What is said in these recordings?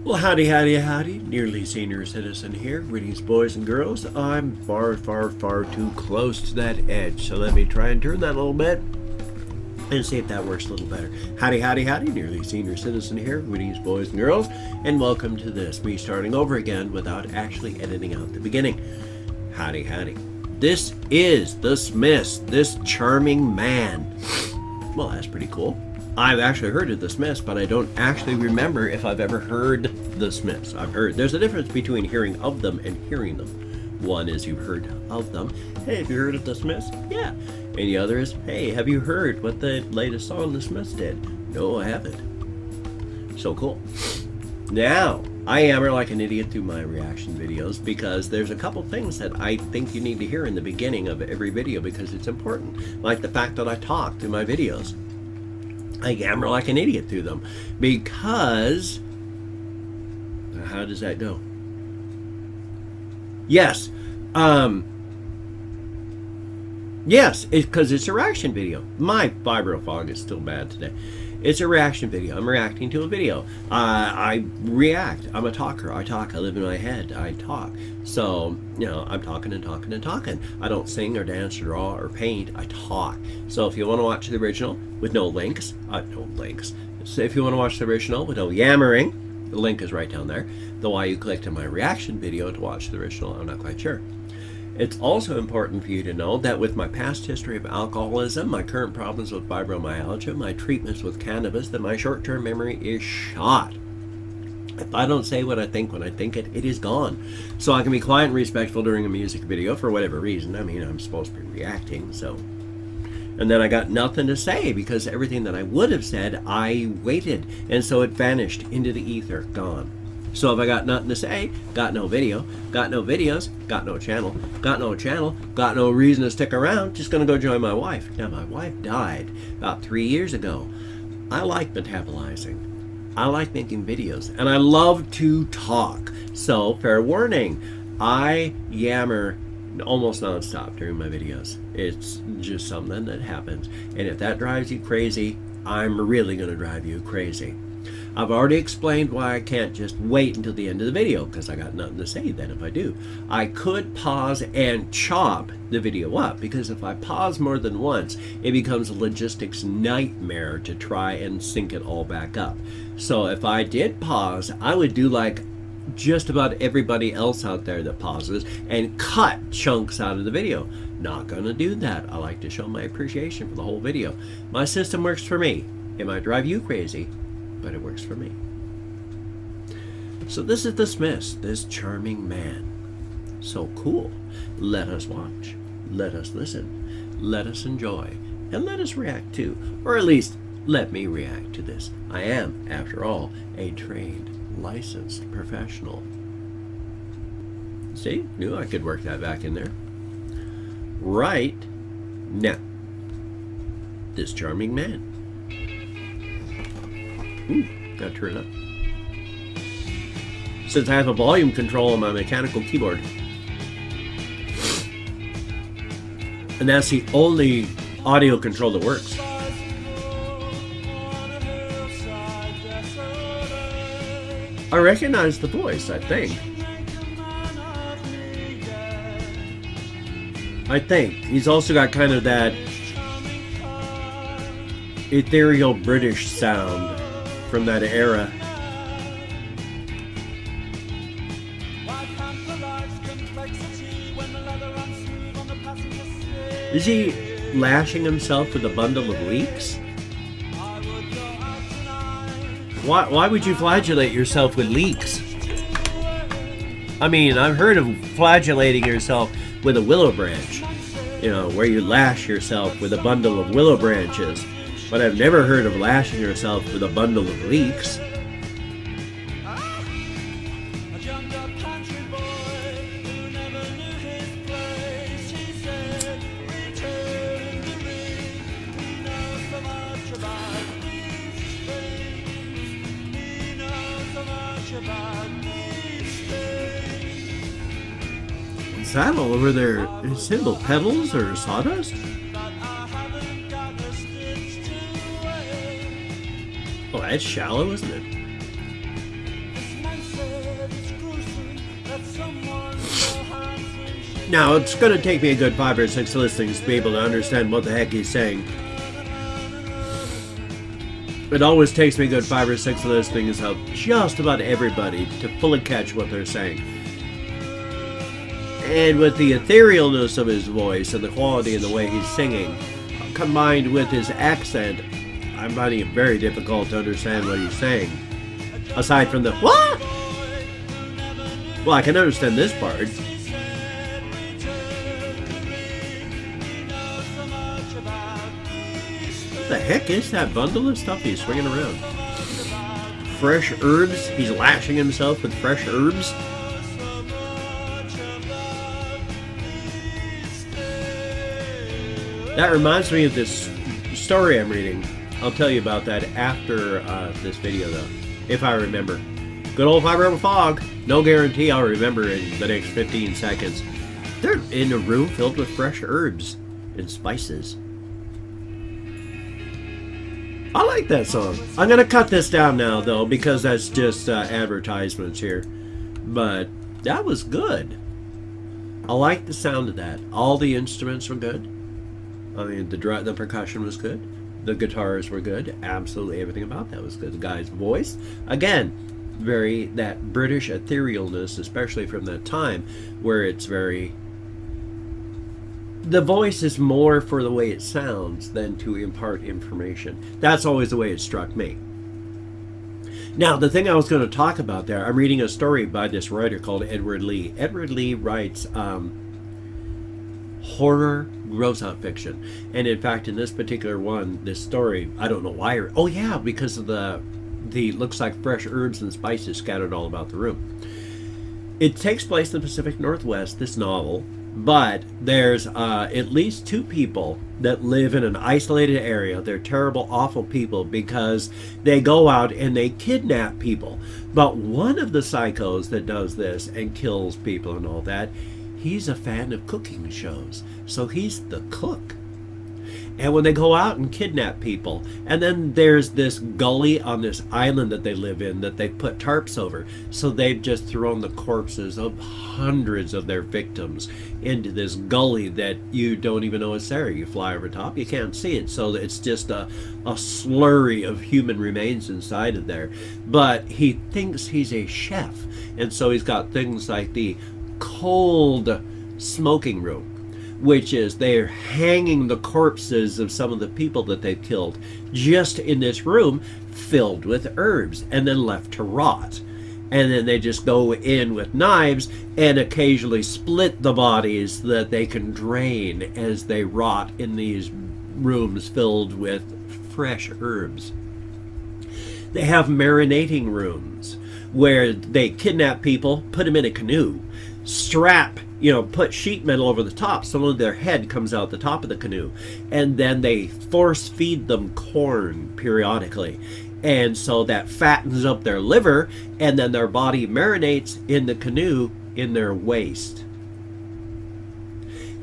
Well, howdy, howdy, howdy. Nearly senior citizen here. Greetings, boys and girls. I'm far, far, far too close to that edge, so let me try and turn that a little bit and see if that works a little better. Howdy, howdy, howdy. Nearly senior citizen here. Greetings, boys and girls, and welcome to this, me starting over again without actually editing out the beginning. Howdy, howdy. This is the Smiths, this charming man. Well, that's pretty cool. I've actually heard of the Smiths, but I don't actually remember if I've ever heard the Smiths. There's a difference between hearing of them and hearing them. One is you've heard of them. Hey, have you heard of the Smiths? Yeah. And the other is, hey, have you heard what the latest song the Smiths did? No, I haven't. So cool. Now, I yammer like an idiot through my reaction videos because there's a couple things that I think you need to hear in the beginning of every video because it's important. Like the fact that I talk through my videos. I yammer like an idiot through them because how does that go? Yes, because it's a reaction video. My vibro fog is still bad today. It's a reaction video. I'm reacting to a video. I react. I'm a talker. I talk. I live in my head. I talk. So, I'm talking and talking and talking. I don't sing or dance or draw or paint. I talk. So if you want to watch the original with no links. So if you want to watch the original with no yammering, the link is right down there. Though why you clicked on my reaction video to watch the original, I'm not quite sure. It's also important for you to know that with my past history of alcoholism, my current problems with fibromyalgia, my treatments with cannabis, that my short-term memory is shot. If I don't say what I think when I think it, it is gone. So I can be quiet and respectful during a music video for whatever reason. I mean, I'm supposed to be reacting, so. And then I got nothing to say because everything that I would have said, I waited. And so it vanished into the ether, gone. So if I got nothing to say, got no video, got no videos, got no channel, got no reason to stick around, just gonna go join my wife. Now my wife died about 3 years ago. I like metabolizing. I like making videos and I love to talk. So fair warning, I yammer almost nonstop during my videos. It's just something that happens. And if that drives you crazy, I'm really gonna drive you crazy. I've already explained why I can't just wait until the end of the video because I got nothing to say then if I do. I could pause and chop the video up because if I pause more than once, it becomes a logistics nightmare to try and sync it all back up. So if I did pause, I would do like just about everybody else out there that pauses and cut chunks out of the video. Not gonna do that. I like to show my appreciation for the whole video. My system works for me. It might drive you crazy, but it works for me. So this is the Smiths, this charming man. So cool. Let us watch, let us listen, let us enjoy, and let us react too. Or at least, let me react to this. I am, after all, a trained, licensed professional. See, knew I could work that back in there. Right now, this charming man. Ooh, gotta turn it up. Since I have a volume control on my mechanical keyboard. And that's the only audio control that works. I recognize the voice, I think. He's also got kind of that ethereal British sound from that era. Is he lashing himself with a bundle of leeks? Why would you flagellate yourself with leeks? I mean, I've heard of flagellating yourself with a willow branch. Where you lash yourself with a bundle of willow branches. But I've never heard of lashing yourself with a bundle of leeks. Is that all over their symbol? Petals or sawdust? Oh, that's shallow, isn't it? Now, it's going to take me a good 5 or 6 listings to be able to understand what the heck he's saying. It always takes me a good 5 or 6 listings of just about everybody to fully catch what they're saying. And with the etherealness of his voice and the quality of the way he's singing, combined with his accent, I'm finding it very difficult to understand what he's saying. Aside from the, what? Well, I can understand this part. What the heck is that bundle of stuff he's swinging around? Fresh herbs? He's lashing himself with fresh herbs? That reminds me of this story I'm reading. I'll tell you about that after this video, though, if I remember. Good old fiber fog. No guarantee I'll remember in the next 15 seconds. They're in a room filled with fresh herbs and spices. I like that song. I'm going to cut this down now, though, because that's just advertisements here. But that was good. I like the sound of that. All the instruments were good. I mean, the percussion was good. The guitars were good. Absolutely everything about that was good. The guy's voice, again, very that British etherealness, especially from that time, where it's very... The voice is more for the way it sounds than to impart information. That's always the way it struck me. Now, the thing I was going to talk about there, I'm reading a story by this writer called Edward Lee. Edward Lee writes horror gross out fiction, and in fact, in this particular one, this story, I don't know why. Oh yeah, because of the looks like fresh herbs and spices scattered all about the room. It takes place in the Pacific Northwest, this novel, but there's at least 2 people that live in an isolated area. They're terrible, awful people because they go out and they kidnap people. But one of the psychos that does this and kills people and all that, he's a fan of cooking shows, so he's the cook. And when they go out and kidnap people, and then there's this gully on this island that they live in that they put tarps over, so they've just thrown the corpses of hundreds of their victims into this gully that you don't even know is there. You fly over top, you can't see it, so it's just a slurry of human remains inside of there. But he thinks he's a chef, and so he's got things like the cold smoking room, which is they're hanging the corpses of some of the people that they've killed just in this room filled with herbs and then left to rot. And then they just go in with knives and occasionally split the bodies so that they can drain as they rot in these rooms filled with fresh herbs. They have marinating rooms where they kidnap people, put them in a canoe, strap, put sheet metal over the top so only their head comes out the top of the canoe, and then they force feed them corn periodically, and so that fattens up their liver, and then their body marinates in the canoe in their waste.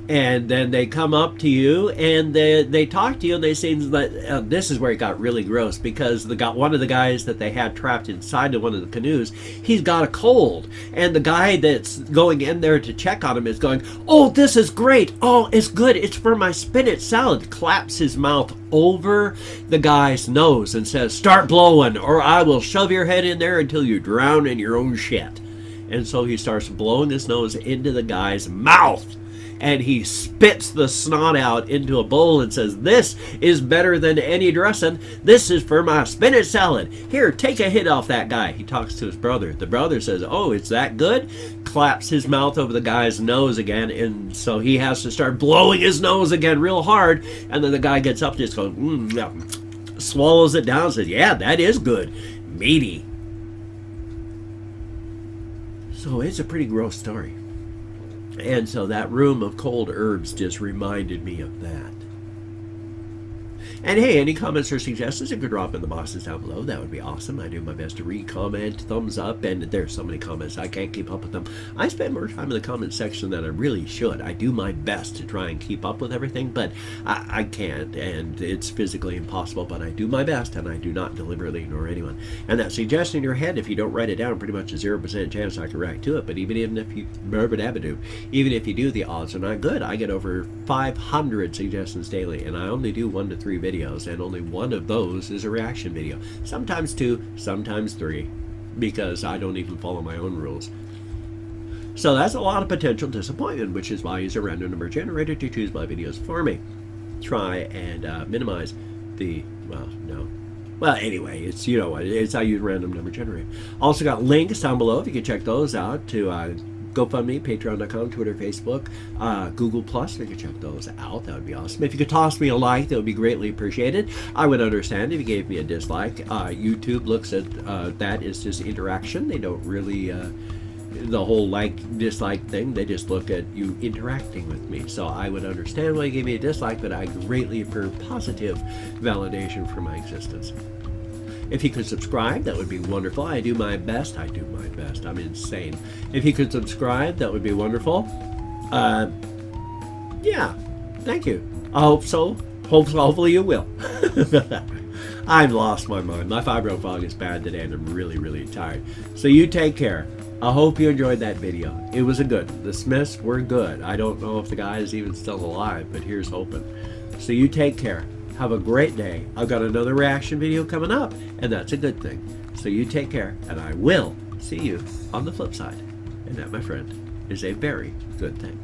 And then they come up to you and they talk to you and they say that this is where it got really gross, because one of the guys that they had trapped inside of one of the canoes, he's got a cold, and the guy that's going in there to check on him is going, "Oh, this is great. Oh, it's good. It's for my spinach salad." Claps his mouth over the guy's nose and says, "Start blowing or I will shove your head in there until you drown in your own shit." And so he starts blowing his nose into the guy's mouth. And he spits the snot out into a bowl and says, "This is better than any dressing. This is for my spinach salad. Here, take a hit off that guy." He talks to his brother. The brother says, "Oh, it's that good?" Claps his mouth over the guy's nose again, and so he has to start blowing his nose again real hard. And then the guy gets up and just goes, swallows it down and says, "Yeah, that is good. Meaty." So it's a pretty gross story. And so that room of cold herbs just reminded me of that. And hey, any comments or suggestions, you could drop in the boxes down below. That would be awesome. I do my best to read, comment, thumbs up, and there's so many comments I can't keep up with them. I spend more time in the comment section than I really should. I do my best to try and keep up with everything, but I can't, and it's physically impossible, but I do my best, and I do not deliberately ignore anyone. And that suggestion in your head, if you don't write it down, pretty much a 0% chance I can react to it. But even if you do, the odds are not good. I get over 500 suggestions daily, and I only do 1 to 3 videos, and only one of those is a reaction video. Sometimes 2, sometimes 3, because I don't even follow my own rules. So that's a lot of potential disappointment, which is why I use a random number generator to choose my videos for me. Try and minimize the, well, no. Well, anyway, it's, you know what, it's I use random number generator. Also got links down below if you can check those out to GoFundMe, Patreon.com, Twitter, Facebook, Google+. If you could check those out, that would be awesome. If you could toss me a like, that would be greatly appreciated. I would understand if you gave me a dislike. YouTube looks at that as just interaction. They don't really, the whole like-dislike thing, they just look at you interacting with me. So I would understand why you gave me a dislike, but I greatly prefer positive validation for my existence. If you could subscribe, that would be wonderful. I do my best. I'm insane. If you could subscribe, that would be wonderful. Yeah, thank you. I hope so. Hopefully you will. I've lost my mind. My fibro fog is bad today, and I'm really, really tired. So you take care. I hope you enjoyed that video. It was a good. The Smiths were good. I don't know if the guy is even still alive, but here's hoping. So you take care. Have a great day. I've got another reaction video coming up, and that's a good thing. So you take care, and I will see you on the flip side. And that, my friend, is a very good thing.